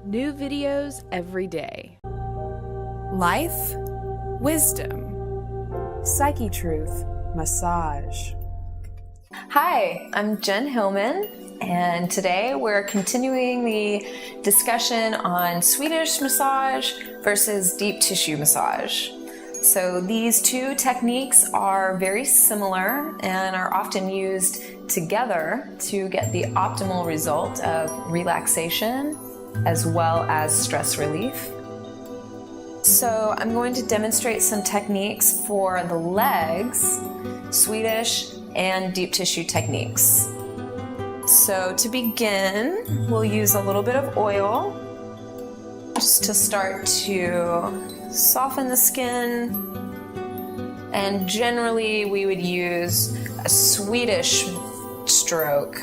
New videos every day. Life, wisdom, Psychetruth, massage. Hi, I'm Jen Hilman, and today we're continuing the discussion on Swedish massage versus deep tissue massage. So these two techniques are very similar and are often used together to get the optimal result of relaxation as well as stress relief. So I'm going to demonstrate some techniques for the legs, Swedish and deep tissue techniques. So to begin, we'll use a little bit of oil just to start to soften the skin. And generally we would use a Swedish stroke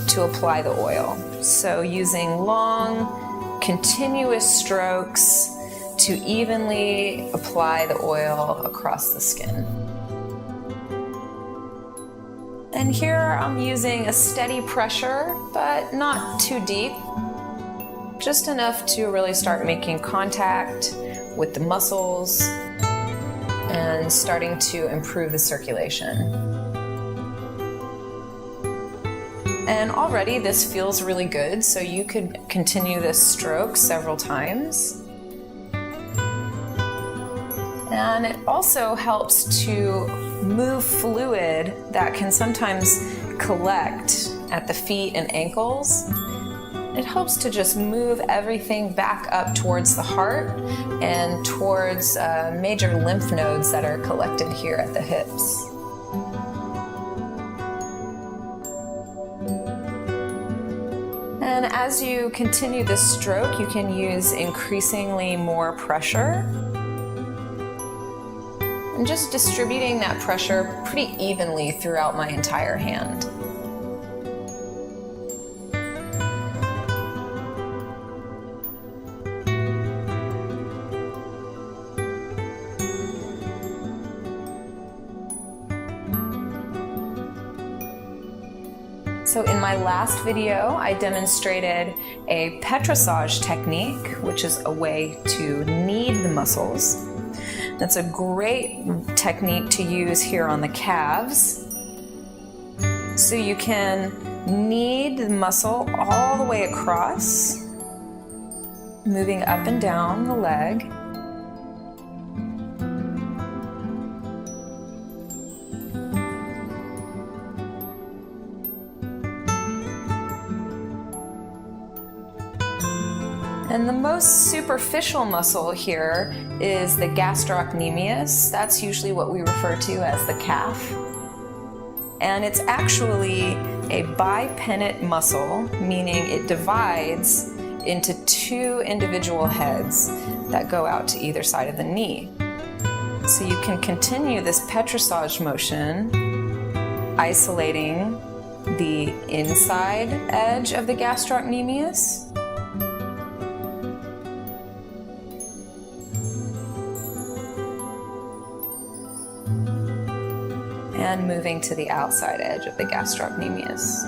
to apply the oil. So using long, continuous strokes to evenly apply the oil across the skin. And here I'm using a steady pressure, but not too deep, just enough to really start making contact with the muscles and starting to improve the circulation. And already this feels really good, so you could continue this stroke several times. And it also helps to move fluid that can sometimes collect at the feet and ankles. It helps to just move everything back up towards the heart and towards major lymph nodes that are collected here at the hips. And as you continue this stroke, you can use increasingly more pressure. And just distributing that pressure pretty evenly throughout my entire hand. So in my last video, I demonstrated a petrissage technique, which is a way to knead the muscles. That's a great technique to use here on the calves. So you can knead the muscle all the way across, moving up and down the leg. And the most superficial muscle here is the gastrocnemius. That's usually what we refer to as the calf. And it's actually a bipennate muscle, meaning it divides into two individual heads that go out to either side of the knee. So you can continue this petrissage motion, isolating the inside edge of the gastrocnemius. And moving to the outside edge of the gastrocnemius.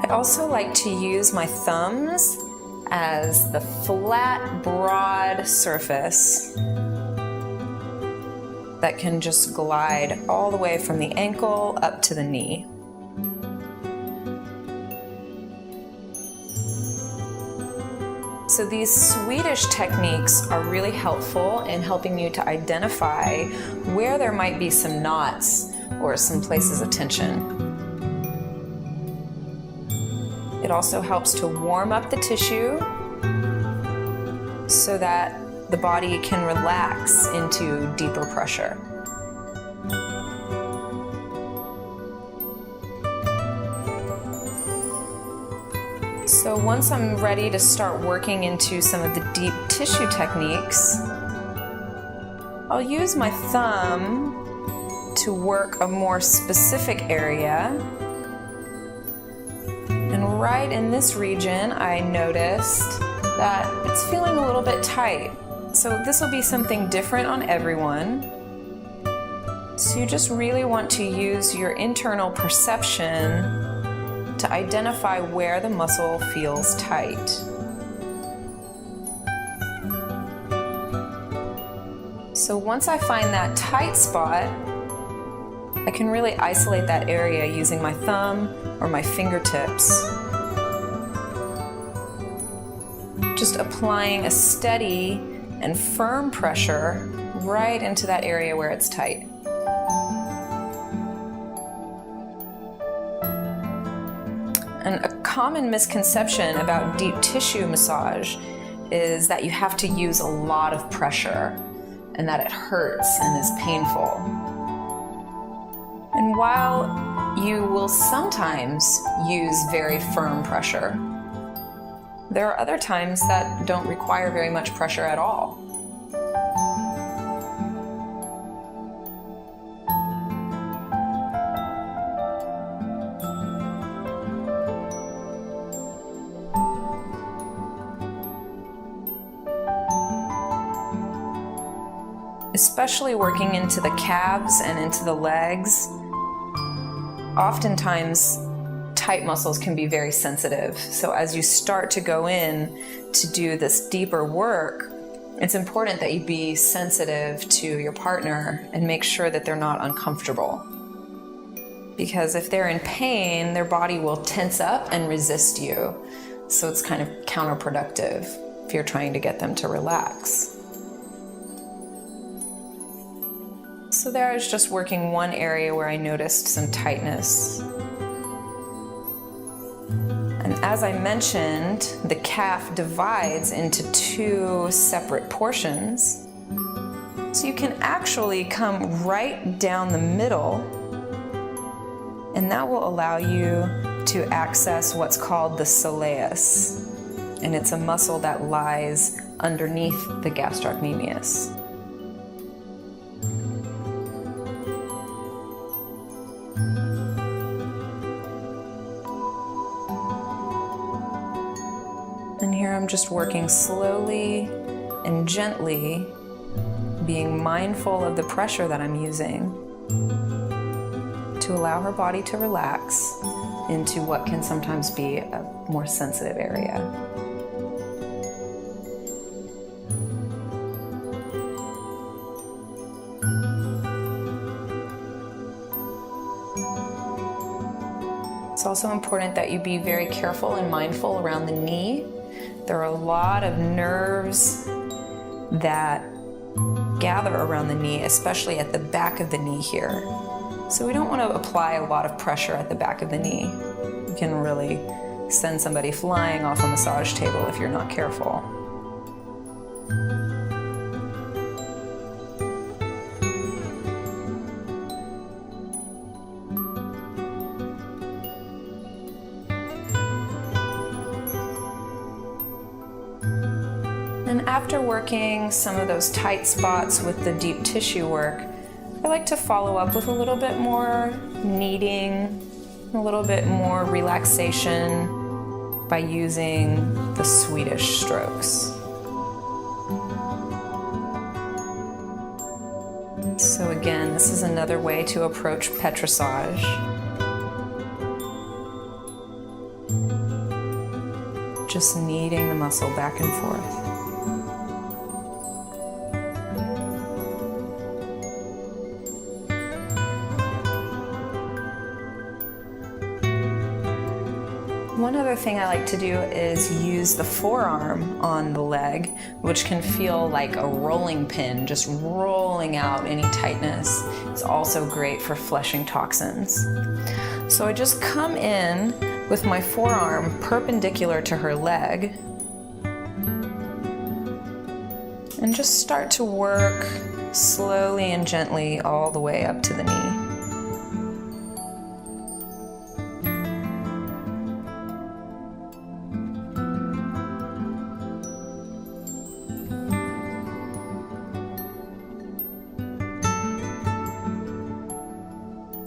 I also like to use my thumbs as the flat, broad surface that can just glide all the way from the ankle up to the knee. So these Swedish techniques are really helpful in helping you to identify where there might be some knots or some places of tension. It also helps to warm up the tissue so that the body can relax into deeper pressure. So once I'm ready to start working into some of the deep tissue techniques, I'll use my thumb to work a more specific area. And right in this region, I noticed that it's feeling a little bit tight. So this will be something different on everyone. So you just really want to use your internal perception to identify where the muscle feels tight. So once I find that tight spot, I can really isolate that area using my thumb or my fingertips. Just applying a steady and firm pressure right into that area where it's tight. And a common misconception about deep tissue massage is that you have to use a lot of pressure and that it hurts and is painful. And while you will sometimes use very firm pressure, there are other times that don't require very much pressure at all. Especially working into the calves and into the legs, oftentimes tight muscles can be very sensitive. So as you start to go in to do this deeper work, it's important that you be sensitive to your partner and make sure that they're not uncomfortable. Because if they're in pain, their body will tense up and resist you. So it's kind of counterproductive if you're trying to get them to relax. So there I was just working one area where I noticed some tightness. And as I mentioned, the calf divides into two separate portions. So you can actually come right down the middle, and that will allow you to access what's called the soleus. And it's a muscle that lies underneath the gastrocnemius. And here I'm just working slowly and gently, being mindful of the pressure that I'm using to allow her body to relax into what can sometimes be a more sensitive area. It's also important that you be very careful and mindful around the knee. There are a lot of nerves that gather around the knee, especially at the back of the knee here. So we don't want to apply a lot of pressure at the back of the knee. You can really send somebody flying off a massage table if you're not careful. And after working some of those tight spots with the deep tissue work, I like to follow up with a little bit more kneading, a little bit more relaxation by using the Swedish strokes. So again, this is another way to approach petrissage. Just kneading the muscle back and forth. One other thing I like to do is use the forearm on the leg, which can feel like a rolling pin, just rolling out any tightness. It's also great for flushing toxins. So I just come in with my forearm perpendicular to her leg and just start to work slowly and gently all the way up to the knee.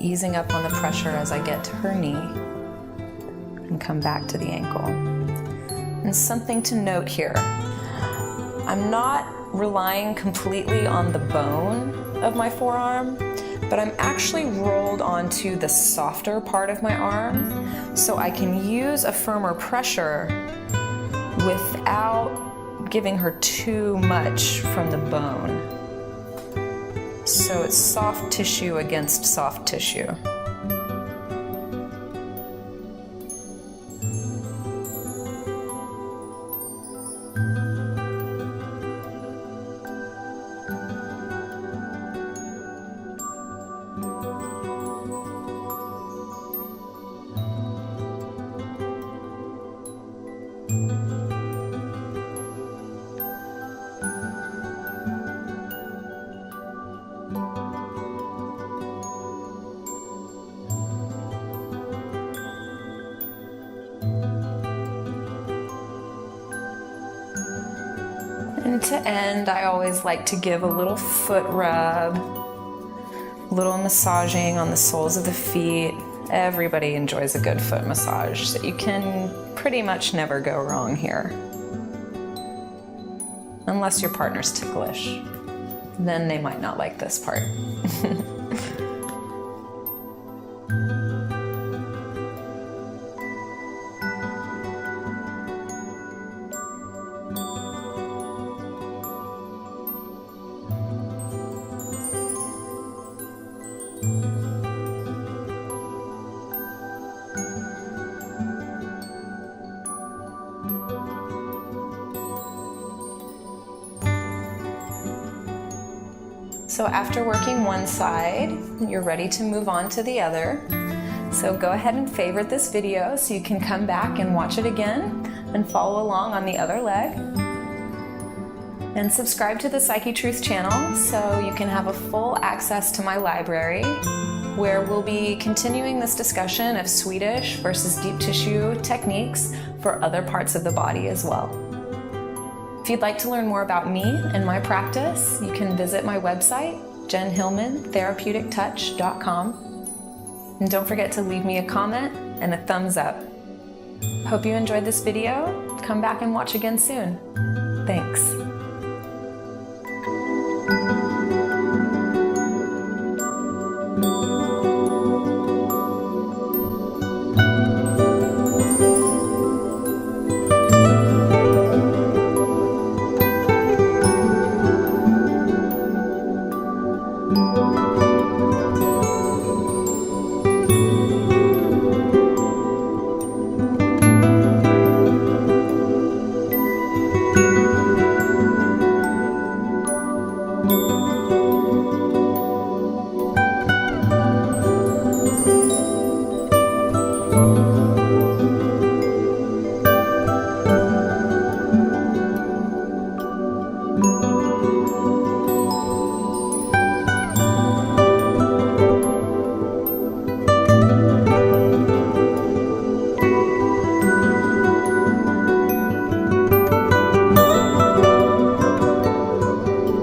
Easing up on the pressure as I get to her knee and come back to the ankle. And something to note here, I'm not relying completely on the bone of my forearm, but I'm actually rolled onto the softer part of my arm, so I can use a firmer pressure without giving her too much from the bone. So it's soft tissue against soft tissue. And to end, I always like to give a little foot rub, a little massaging on the soles of the feet. Everybody enjoys a good foot massage, so you can pretty much never go wrong here. Unless your partner's ticklish. Then they might not like this part. So after working one side, you're ready to move on to the other. So go ahead and favorite this video so you can come back and watch it again and follow along on the other leg. And subscribe to the Psychetruth channel so you can have a full access to my library, where we'll be continuing this discussion of Swedish versus deep tissue techniques for other parts of the body as well. If you'd like to learn more about me and my practice, you can visit my website, jenhilmantherapeutictouch.com. And don't forget to leave me a comment and a thumbs up. Hope you enjoyed this video. Come back and watch again soon. Thanks.